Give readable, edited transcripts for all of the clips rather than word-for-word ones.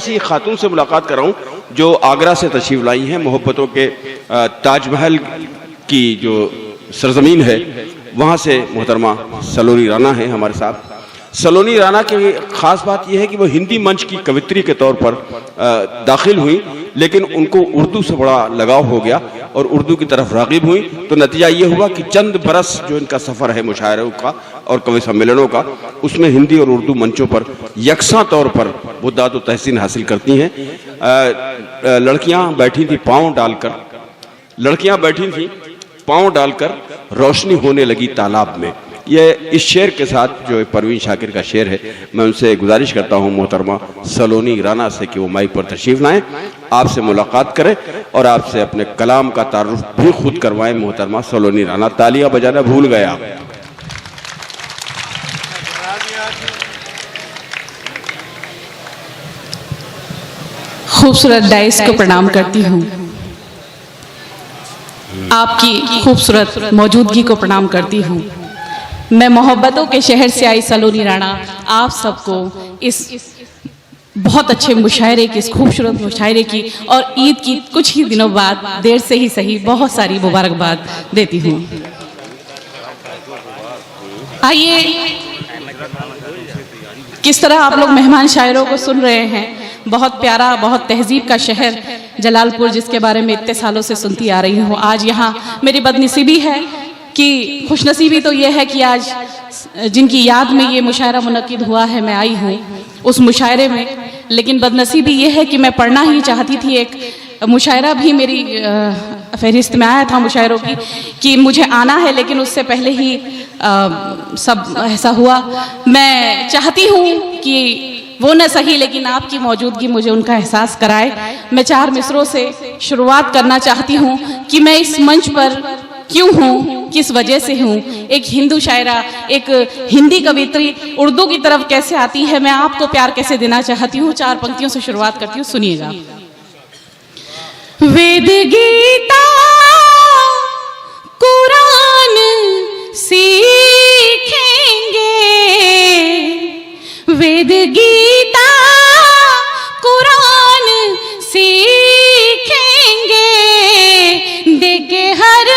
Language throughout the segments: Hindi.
ऐसी खातून से मुलाकात कर रहा हूँ जो आगरा से तशरीफ लाई हैं। मोहब्बतों के ताजमहल की जो सरजमीन है वहाँ से मोहतरमा सलोनी राना है हमारे साथ। सलोनी राना की ख़ास बात यह है कि वो हिंदी मंच की कवित्री के तौर पर दाखिल हुई, लेकिन उनको उर्दू से बड़ा लगाव हो गया और उर्दू की तरफ राग़िब हुई। तो नतीजा ये हुआ कि चंद बरस जो इनका सफ़र है मुशायरों का और कवि सम्मेलनों का, उसमें हिंदी और उर्दू मंचों पर यकसा तौर पर वो दाद व तहसीन हासिल करती हैं। लड़कियाँ बैठी थी पाँव डालकर रोशनी होने लगी तालाब में। ये इस शेर के साथ जो परवीन शाकिर का शेर है, मैं उनसे गुजारिश करता हूँ मोहतरमा सलोनी राना से कि वो माइक पर तशरीफ़ लाएँ, आपसे मुलाकात करें और आपसे अपने कलाम का तारुफ भी खुद करवाएं। मोहतरमा सलोनी राना, तालियां बजाना भूल गए आप। खूबसूरत डाइस को प्रणाम करती हूँ, आपकी खूबसूरत मौजूदगी को प्रणाम करती हूँ। मैं मोहब्बतों के शहर से आई सलोनी राणा आप सबको इस बहुत अच्छे मुशायरे की, इस खूबसूरत मुशायरे की और ईद की कुछ ही दिनों बाद, देर से ही सही, बहुत सारी मुबारकबाद देती हूँ। आइए, किस तरह आप लोग मेहमान शायरों को सुन रहे हैं। बहुत प्यारा, बहुत तहजीब का शहर जलालपुर, जिसके बारे में इतने सालों से सुनती आ रही हूँ। आज यहाँ मेरी बदनसीबी है कि खुशनसीबी तो ये है कि आज जिनकी याद में ये मुशायरा मुनक्किद हुआ है, मैं आई हूँ उस मुशायरे में। लेकिन बदनसीबी ये है कि मैं पढ़ना ही चाहती थी। एक मुशायरा भी मेरी फहरिस्त में आया था मुशायरों की कि मुझे आना है, लेकिन उससे पहले ही सब ऐसा हुआ। मैं चाहती हूँ कि वो न सही, लेकिन आपकी मौजूदगी मुझे उनका एहसास कराए। मैं 4 मिसरों से शुरुआत करना चाहती हूँ कि मैं इस मंच पर क्यों हूँ, किस वजह से हूँ। एक हिंदू शायरा, एक हिंदी कवित्री उर्दू की तरफ कैसे आती है, मैं आपको प्यार कैसे देना चाहती हूँ। 4 पंक्तियों से शुरुआत करती हूँ, सुनिएगा। वेद गीता कुरान सीखेंगे, वेद गीता कुरान सीखेंगे, देके हर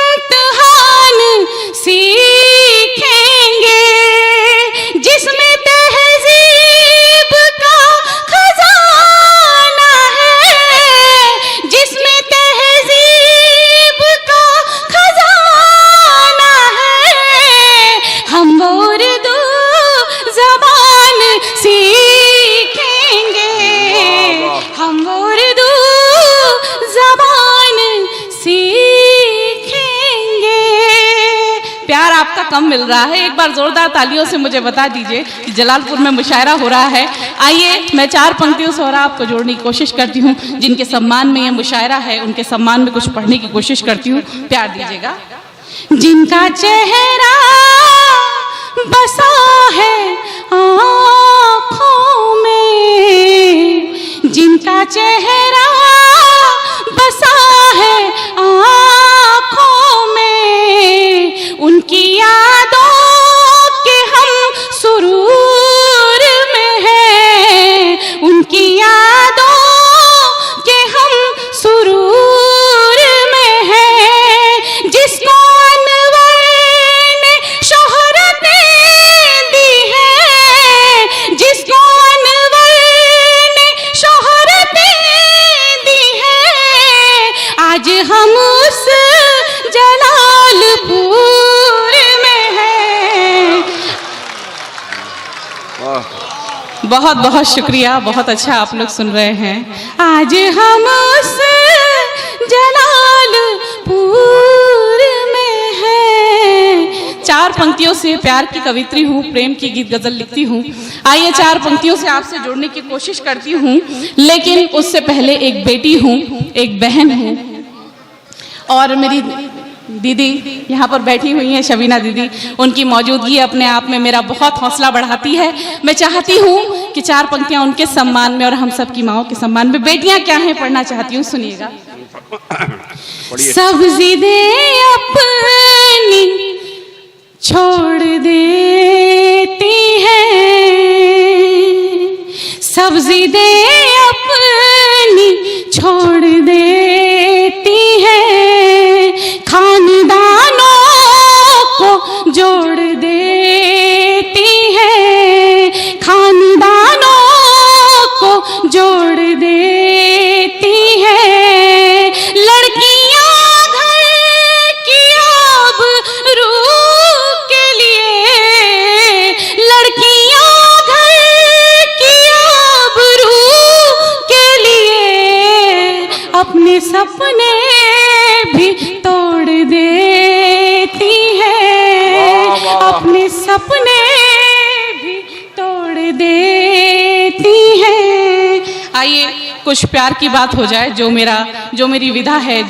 इम्तिहान सीखेंगे, जिसमें तहजीब का खजाना है, जिसमें तहजीब का खजाना है, हम उर्दू ज़बान सीखेंगे, हम उर्दू ज़बान सीखेंगे। प्यार आपका कम मिल रहा है, एक बार जोरदार तालियों से मुझे बता दीजिए कि जलालपुर में मुशायरा हो रहा है। आइए, मैं 4 पंक्तियों से और आपको जोड़ने की कोशिश करती हूँ। जिनके सम्मान में ये मुशायरा है, उनके सम्मान में कुछ पढ़ने की कोशिश करती हूँ, प्यार दीजिएगा। जिनका चेहरा बसा है आँखों में, जिनका चेहरा बसा है आँखों में, उनकी यादों के हम सुरूर में हैं, उनकी यादों के हम सुरूर में हैं, जिसको अनवर ने शोहरतें दी हैं, जिसको अनवर ने शोहरतें दी हैं, आज हम उस जलालपुर में हैं। बहुत बहुत शुक्रिया, बहुत अच्छा आप लोग सुन रहे हैं। आज हम उस जलालपुर में हैं। 4 पंक्तियों से प्यार की कवित्री हूँ, प्रेम की गीत गजल लिखती हूँ। आइए, 4 पंक्तियों से आपसे जोड़ने की कोशिश करती हूँ, लेकिन उससे पहले एक बेटी हूँ, एक बहन हूँ, और मेरी दीदी यहाँ पर बैठी हुई हैं, शबीना दीदी। उनकी मौजूदगी अपने आप में मेरा बहुत हौसला बढ़ाती है। मैं चाहती हूँ कि 4 पंक्तियाँ उनके सम्मान में और हम सब की माओं के सम्मान में। बेटियाँ क्या हैं, पढ़ना चाहती हूँ, सुनिएगा। सब्जी दे अपनी छोड़ देती है, सब्जी दे अपनी छोड़ देती है, खानदानों को जोड़ देती है, खानदानों को जोड़ देती है। लड़कियां घर की आबरू के लिए, लड़कियां घर की आबरू के लिए अपने सपने भी तोड़ देती है, अपने सपने भी तोड़ देती है। आइए कुछ प्यार की बात हो जाए। जो मेरी विधा है,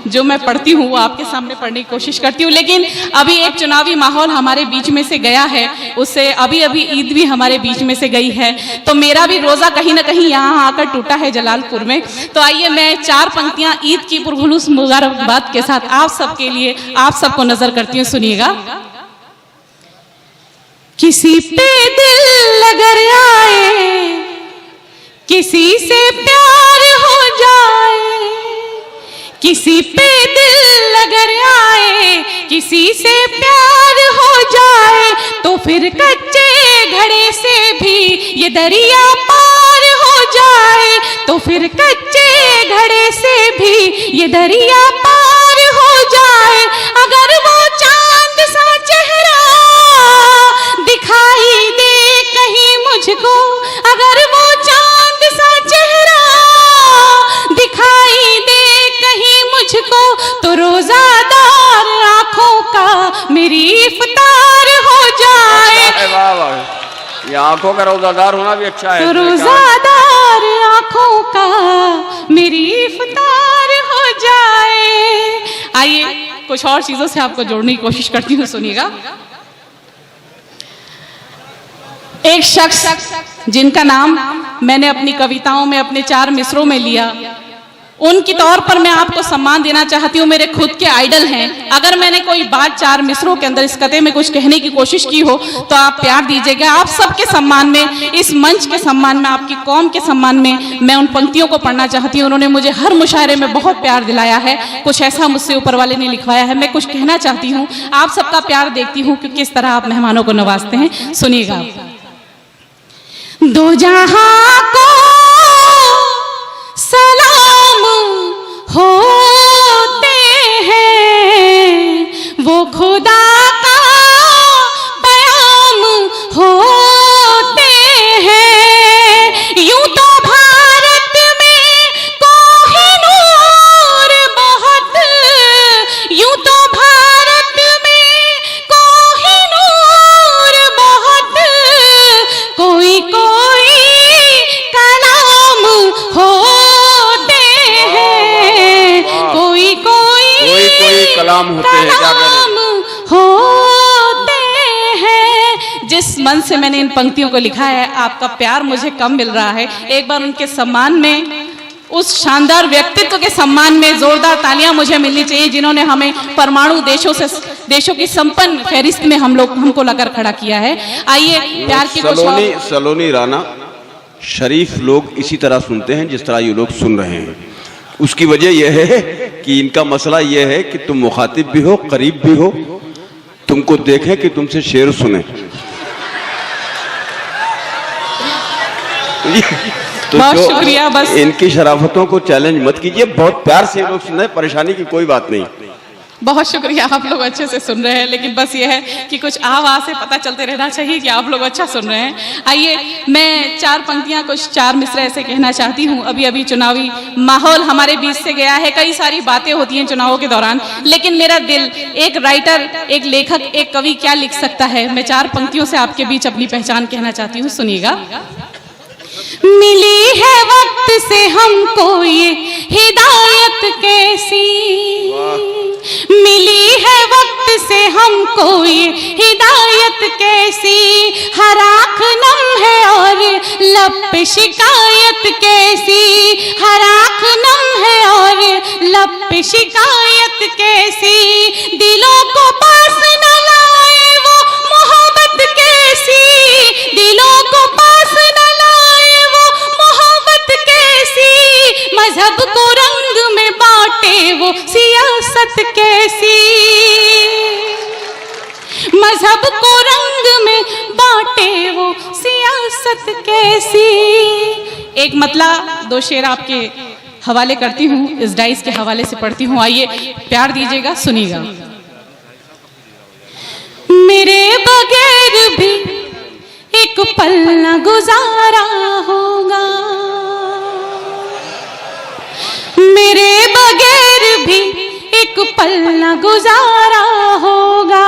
जो मैं पढ़ती हूँ वो आपके सामने पढ़ने की कोशिश करती हूँ। लेकिन अभी एक चुनावी माहौल हमारे बीच में से गया है, उससे अभी ईद भी हमारे बीच में से गई है, तो मेरा भी रोज़ा कहीं ना कहीं यहाँ आकर टूटा है जलालपुर में। तो आइए मैं 4 पंक्तियाँ ईद की पुरखुलूस मुबारकबाद के साथ आप सबके लिए, आप सबको नजर करती हूँ, सुनिएगा। किसी पे दिल अगर आए, किसी से प्यार हो जाए, किसी पे दिल अगर आए, किसी से प्यार हो जाए, तो फिर कच्चे घड़े से भी ये दरिया पार हो जाए, तो फिर कच्चे घड़े से भी ये दरिया पार हो जाए। अगर वो चांद सा चेहरा दिखाई दे कहीं मुझको, अगर वो चांद सा चेहरा दिखाई दे कहीं मुझको, तो रोजादार आंखों का मेरी इफ्तार हो जाए। वाह वाह, ये आंखों का रोजादार होना भी अच्छा है। तो रोजादार आंखों का मेरी इफ्तार हो जाए। आइए कुछ और चीजों से आपको जोड़ने की कोशिश करती हूँ, सुनिएगा। एक शख्स जिनका नाम मैंने अपनी कविताओं में अपने 4 मिसरों में लिया, उनकी तौर पर मैं आपको सम्मान देना चाहती हूँ, मेरे खुद के आइडल हैं। अगर मैंने कोई बात 4 मिसरों के अंदर इस कते में कुछ कहने की कोशिश की हो तो आप प्यार दीजिएगा। आप सबके सम्मान में, इस मंच के सम्मान में, आपकी कौम के सम्मान में मैं उन पंक्तियों को पढ़ना चाहती हूँ। उन्होंने मुझे हर मुशायरे में बहुत प्यार दिलाया है, कुछ ऐसा मुझसे ऊपर वाले ने लिखवाया है। मैं कुछ कहना चाहती हूँ, आप सबका प्यार देखती हूँ कि किस तरह आप मेहमानों को नवाजते हैं, सुनिएगा। दो जहां को सलाम होते हैं, वो खुदा का पैगाम होते हैं। यूं तो भारत में कोहिनूर बहुत, यूं तो भारत में कोहिनूर बहुत, कोई कलाम होते हैं, कोई कलाम होते हैं, क्या कलाम होते हैं। जिस मन से मैंने इन पंक्तियों को लिखा है, आपका प्यार मुझे कम मिल रहा है। एक बार उनके सम्मान में, उस शानदार व्यक्तित्व के सम्मान में जोरदार तालियां मुझे मिलनी चाहिए, जिन्होंने हमें परमाणु देशों की संपन्न फहरिस्त में हमको लाकर खड़ा किया है। आइए प्यार की सलोनी राना शरीफ लोग इसी तरह सुनते हैं जिस तरह ये लोग सुन रहे हैं। उसकी वजह यह है कि इनका मसला यह है कि तुम मुखातिब भी हो, करीब भी हो, तुमको देखें कि तुमसे शेर सुने। तो बहुत शुक्रिया। बस इनकी शराफतों को चैलेंज मत कीजिए, बहुत प्यार से लोग सुन रहे हैं, परेशानी की कोई बात नहीं। बहुत शुक्रिया, आप लोग अच्छे से सुन रहे हैं, लेकिन बस ये है कि कुछ आवाज़ से पता चलते रहना चाहिए कि आप लोग अच्छा सुन रहे हैं। आइए मैं 4 पंक्तियां, कुछ 4 मिसरे ऐसे कहना चाहती हूँ। अभी चुनावी माहौल हमारे बीच से गया है, कई सारी बातें होती हैं चुनावों के दौरान, लेकिन मेरा दिल, एक राइटर, एक लेखक, एक कवि क्या लिख सकता है। मैं 4 पंक्तियों से आपके बीच अपनी पहचान कहना चाहती हूँ, सुनिएगा। मिली है वक्त से हमको ये हिदायत कैसी, मिली है वक्त से हमको ये हिदायत कैसी, हर आँख नम है और लब पे शिकायत कैसी, हर आँख नम है और लब पे शिकायत कैसी, दिलों को पास न लाए वो मोहब्बत कैसी, दिलों को पास न लाए वो मजहब को रंग में बांटे वो सियासत कैसी, मजहब को रंग में बांटे वो सियासत कैसी। एक मतला दो शेर आपके हवाले करती हूँ, इस डाइस के हवाले से पढ़ती हूँ, आइए प्यार दीजिएगा, सुनिएगा। मेरे बगैर भी एक पल न गुजारा होगा, मेरे बगैर भी एक पल न गुजारा होगा,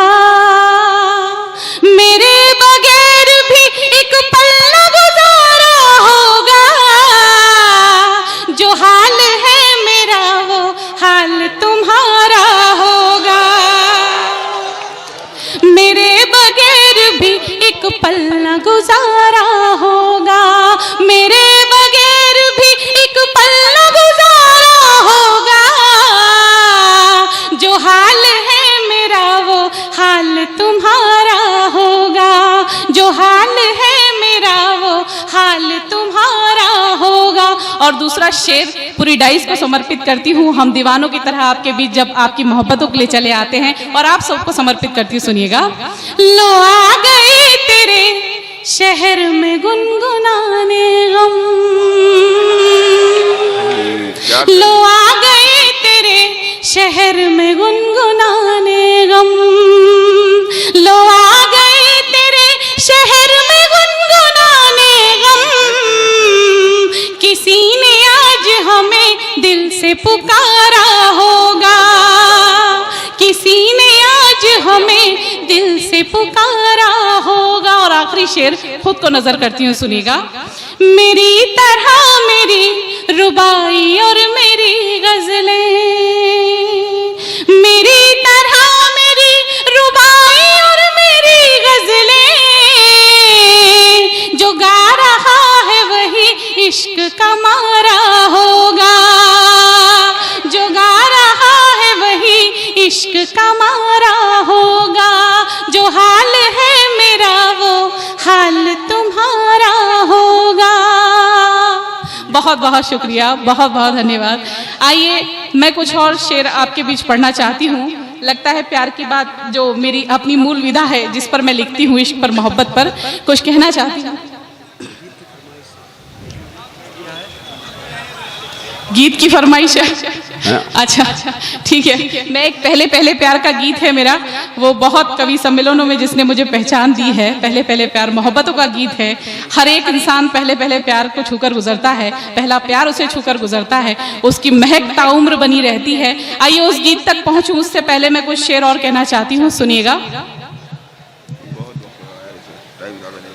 मेरे बगैर भी एक पल न गुजारा होगा। जो हाल है मेरा वो हाल तुम्हारा होगा, मेरे बगैर भी एक पल न गुजारा होगा, मेरे बगैर भी एक पल न गुजारा होगा। जो हाल है मेरा वो हाल तुम्हारा होगा, जो हाल है मेरा वो हाल तुम्हारा होगा। और दूसरा शेर पूरी डाइस को समर्पित करती हूँ, हम दीवानों की तरह आपके बीच जब आपकी मोहब्बतों के लिए चले आते हैं, और आप सबको समर्पित करती हूँ, सुनिएगा। लो आ गए तेरे शहर में गुनगुनाने गम, लो आ गए तेरे शहर में गुनगुनाने गम, लो आ गए तेरे शहर में गुनगुनाने गम। किसी ने आज हमें दिल से पुकारा होगा, किसी ने आज हमें दिल से पुकारा होगा। और आखिरी शेर खुद को नजर करती हूँ, सुनिएगा। मेरी तरह मेरी रुबाई और मेरी गजलें, मेरी तरह मेरी रुबाई और मेरी गजलें, जो गा रहा है वही इश्क का मारा होगा, जो गा रहा है वही इश्क का मारा होगा। जो हाल है मेरा वो हाल तुम्हारा होगा। बहुत बहुत शुक्रिया, बहुत बहुत धन्यवाद। आइए मैं कुछ और शेर आपके बीच पढ़ना चाहती हूँ। लगता है प्यार की बात जो मेरी अपनी मूल विधा है, जिस पर मैं लिखती हूँ, इश्क पर, मोहब्बत पर कुछ कहना चाहती हूँ। गीत की फरमाइश है? अच्छा ठीक है। मैं एक पहले पहले प्यार का गीत है मेरा, वो बहुत कवि सम्मेलनों में जिसने मुझे पहचान दी है। पहले पहले प्यार मोहब्बतों का गीत है। हर एक इंसान पहले पहले प्यार को छूकर गुजरता है, पहला प्यार उसे छूकर गुजरता है, उसकी महक ताउम्र बनी रहती है। आइए उस गीत तक पहुंचूं, उससे पहले मैं कुछ शेर और कहना चाहती हूँ, सुनिएगा।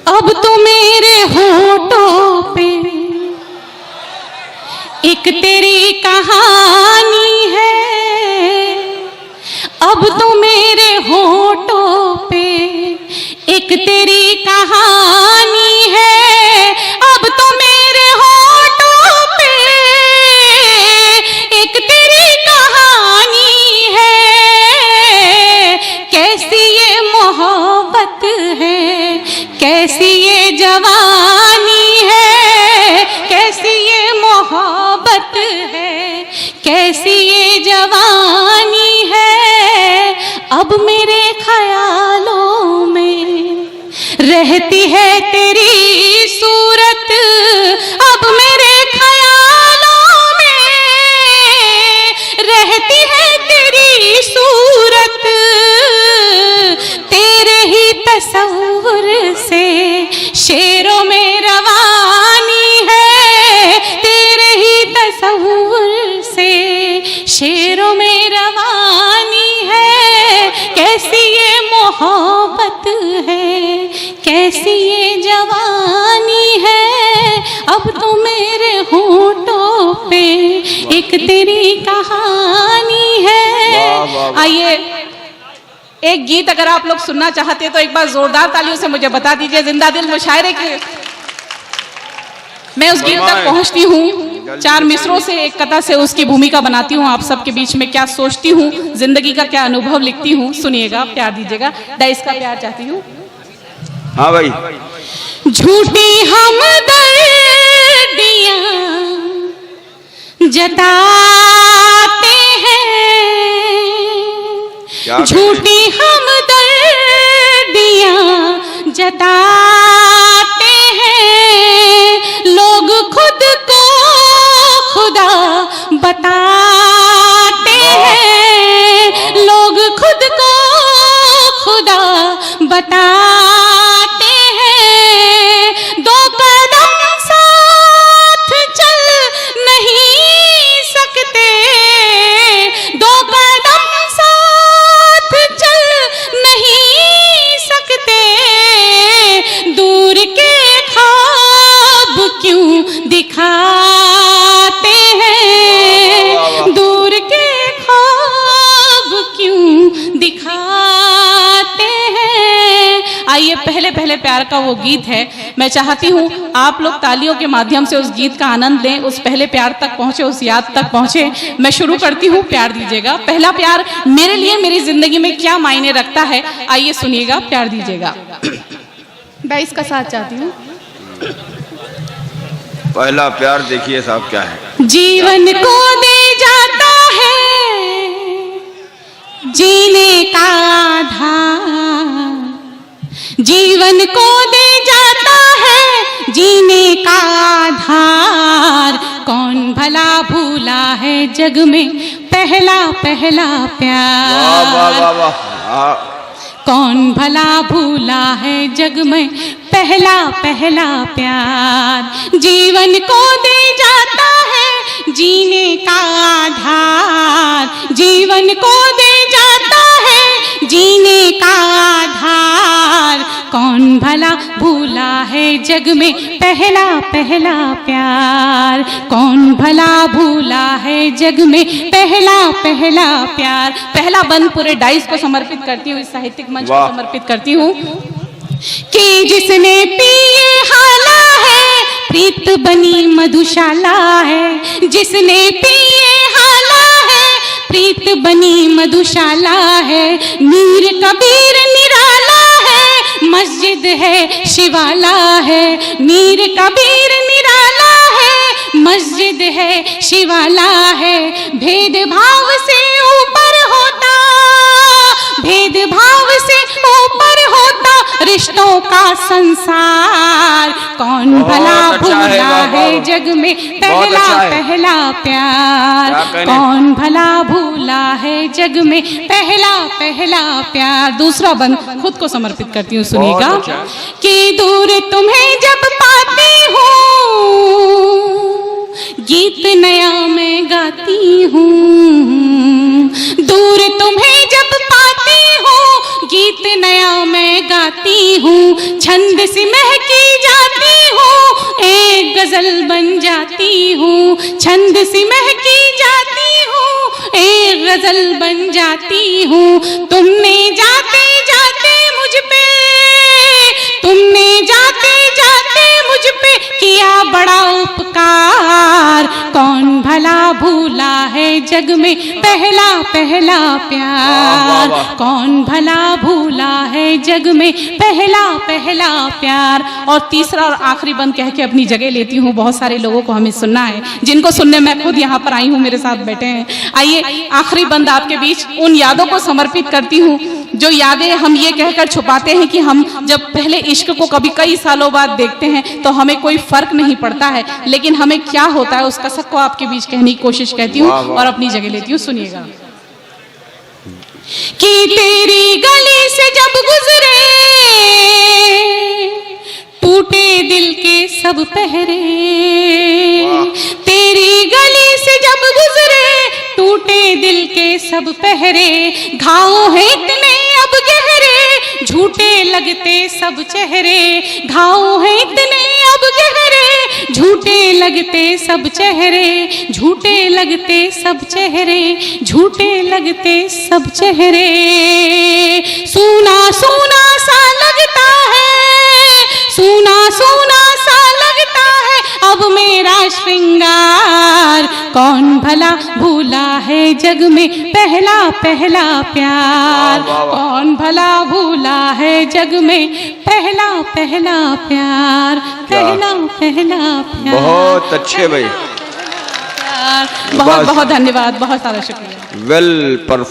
अब तो मेरे होठों पे एक तेरी कहानी है, अब तो मेरे होठों पे एक तेरी कहानी है, अब तो मेरे होठों पे एक तेरी कहानी है। कैसी ये मोहब्बत है, कैसी ये जवानी है, कैसी ये मोहब्बत है, कैसी ये जवानी है। अब मेरे ख्यालों में रहती है तेरी सूरत, अब मेरे ख्यालों में रहती है तेरी सूरत। तेरे ही तस्वुर से शेरों में रवानी है, तेरे ही तस्वुर से शेरों में रवानी है। कैसी ये मोहब्बत है, कैसी ये जवानी है। अब तो मेरे होठों पे एक तेरी कहानी है। आइए एक गीत अगर आप लोग सुनना चाहते हैं तो एक बार जोरदार तालियों से मुझे बता दीजिए। जिंदा दिल मुशायरे के मैं उस गीत तक पहुंचती हूँ, 4 मिसरों से एक कथा से उसकी भूमिका बनाती हूँ। आप सबके बीच में क्या सोचती हूँ, जिंदगी का क्या अनुभव लिखती हूँ, सुनिएगा, प्यार दीजिएगा। डाइस का प्यार चाहती हूँ। हाँ भाई। झूठी हमदर्दियां जताते हैं, झूठी हमदर्दियां जताते हैं, लोग खुद को खुदा बताते हैं, लोग खुद को खुदा बताते हैं, दो कदम साथ चल नहीं सकते, दो कदम साथ चल नहीं सकते, दूर के ख्वाब क्यों दिखाते हैं, दूर के ख्वाब क्यों दिखाते हैं। आइए पहले पहले प्यार का वो गीत है, मैं चाहती हूँ आप लोग तालियों के माध्यम से उस गीत का आनंद लें, उस पहले प्यार तक पहुँचे, उस याद तक पहुँचे। मैं शुरू करती हूँ, प्यार दीजिएगा। पहला प्यार मेरे लिए मेरी जिंदगी में क्या मायने रखता है, आइए सुनिएगा, प्यार दीजिएगा। मैं इसका साथ चाहती हूँ। पहला प्यार देखिए साहब क्या है। जीवन को दे जाता है जीने का आधार, जीवन को दे जाता है जीने का आधार, कौन भला भूला है जग में पहला पहला प्यार। वाह वाह वाह वाह। कौन भला भूला है जग में पहला पहला प्यार, जीवन को दे जाता है जीने का आधार, जीवन को दे जाता है जीने का आधार, कौन भला भूला है जग में पहला पहला प्यार, कौन भला भूला है जग में पहला पहला प्यार। पहला बंद पूरे डाइस को समर्पित करती हूँ, इस साहित्यिक मंच को समर्पित करती हूँ कि जिसने पिए हाला है प्रीत बनी मधुशाला है, जिसने पिए हाला है प्रीत बनी मधुशाला है, मीर कबीर निराला है मस्जिद है शिवाला है, मीर कबीर निराला है मस्जिद है शिवाला है, भेदभाव से ऊपर होता, भेदभाव से ऊपर होता रिश्तों का संसार, कौन भला भूला है जग में पहला पहला प्यार, कौन भला भूला है जग में पहला पहला प्यार। दूसरा बंद खुद को समर्पित करती हूँ, सुनिएगा कि दूर तुम्हें जब पाती हूँ गीत नया मैं गाती हूँ, दूर तुम्हें जब पाती हूँ गीत नया मैं गाती हूँ, छंद सी महकी जाती हूँ एक गजल बन जाती हूँ, छंद सी महकी जाती हूँ एक गजल बन जाती हूँ, तुमने जाते जाते मुझ पे, तुमने जाते जाते मुझ पे किया बड़ा उपकार, कौन भला भूला है जग में पहला पहला प्यार, कौन भला भूला है जग में पहला पहला प्यार। और तीसरा और आखिरी बंद कह के अपनी जगह लेती हूँ, बहुत सारे लोगों को हमें सुनना है, जिनको सुनने मैं खुद यहाँ पर आई हूँ, मेरे साथ बैठे हैं। आइए आखिरी बंद आपके बीच उन यादों को समर्पित करती हूँ जो यादें हम ये कहकर छुपाते हैं कि हम जब पहले इश्क को कभी कई सालों बाद देखते हैं तो हमें कोई फर्क नहीं पड़ता है, लेकिन हमें क्या होता है उसका सबको आपके बीच कहने की कोशिश करती हूँ और अपनी जगह लेती हूँ। सुनिएगा कि तेरी गली से जब गुजरे टूटे दिल के सब पहरे, तेरी गली से जब गुजरे टूटे दिल के सब पहरे, घाव है इतने अब गहरे झूठे लगते सब चेहरे, घाव है इतने अब गहरे झूठे लगते सब चेहरे, झूठे लगते सब चेहरे, झूठे लगते सब चेहरे, सूना सूना सा लगता है, सूना सूना सा लगता है अब मेरा श्रृंगार, कौन भला भूला है जग में पहला पहला प्यार, कौन भला भूला है जग में पहला पहला प्यार, पहला पहला प्यार। बहुत अच्छे भाई, बहुत बहुत धन्यवाद, बहुत सारा शुक्रिया। Well perform